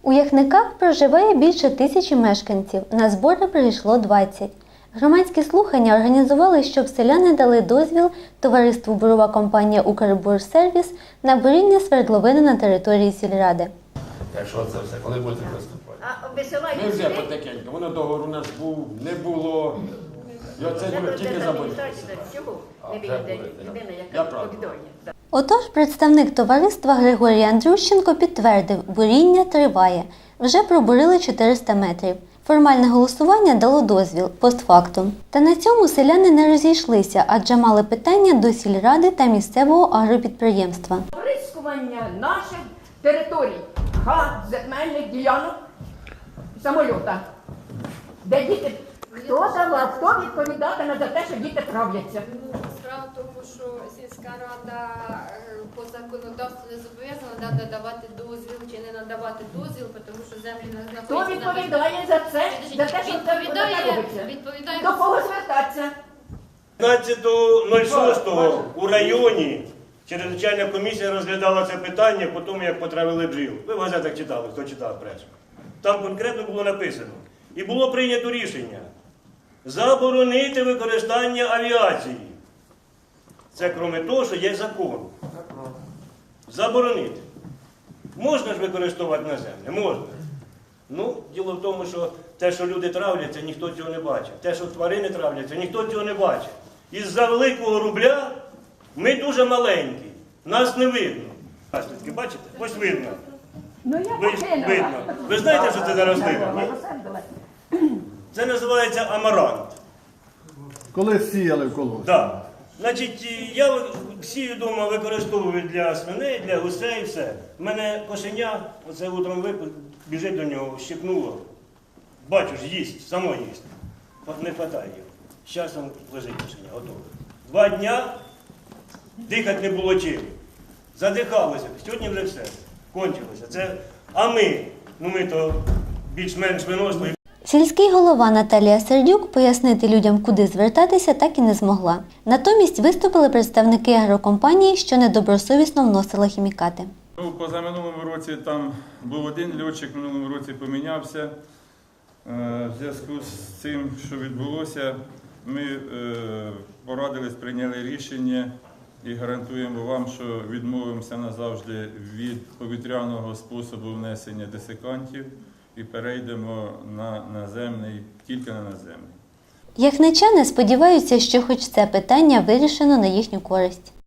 У Яхниках проживає більше 1000 мешканців, на збори прийшло 20. Громадські слухання організували, щоб селяни дали дозвіл товариству «Бурова компанія Укрбурсервіс» на буріння свердловини на території сільради. Якщо це все, коли будете приступати? Ми вже потихеньку, воно договору у нас був, не було. І оце тільки забудемо. Я правда. Отож, представник товариства Григорій Андрющенко підтвердив, буріння триває. Вже пробурили 400 метрів. Формальне голосування дало дозвіл постфактум. Та на цьому селяни не розійшлися, адже мали питання до сільради та місцевого агропідприємства. Оприскування наших територій, хат, земельних ділянок, самольота, де діти, хто давав, хто відповідатиме за те, що діти травляться. Справа в тому, що сільська рада по законодавству не зобов'язана надавати дозвіл чи не надавати дозвіл, тому що землі Хто знаходяться на відповідає за це, за те, що це робиться? відповідає До кого звертатися? 15.06 у районі чрезвичайна комісія розглядала це питання по тому, як потравили бджіл. Ви в газетах читали, хто читав пресу. Там конкретно було написано. І було прийнято рішення заборонити використання авіації. Це крім того, що є закон. Заборонити. Можна ж використовувати на землі? Можна. Ну, діло в тому, що те, що люди травляться, ніхто цього не бачить. Те, що тварини травляться, ніхто цього не бачить. Із-за великого рубля ми дуже маленькі. Нас не видно. Наслідки, бачите? Ось видно. Ну я покинула. Видно. Ви знаєте, що це за рослина? Це називається амарант. Коли сіяли в колгоспі? Так. Значить, я сію вдома використовую для свиней, для гусей, все. У мене кошеня, оце утром випив, біжить до нього, щепнуло. Бачу ж, їсть, само їсть. От не вистачає його. З часом лежить кошеня, готове. 2 дня дихати не було чим. Задихалося. Сьогодні вже все. Кончилося. А ми то більш-менш виносили. Сільський голова Наталія Сердюк пояснити людям, куди звертатися, так і не змогла. Натомість виступили представники агрокомпанії, що недобросовісно вносила хімікати. Позаминулому році там був один льотчик, в минулому році помінявся. В зв'язку з цим, що відбулося, ми порадились, прийняли рішення і гарантуємо вам, що відмовимося назавжди від повітряного способу внесення десикантів і перейдемо на наземний, тільки на наземний. Яхничани сподіваються, що хоч це питання вирішено на їхню користь.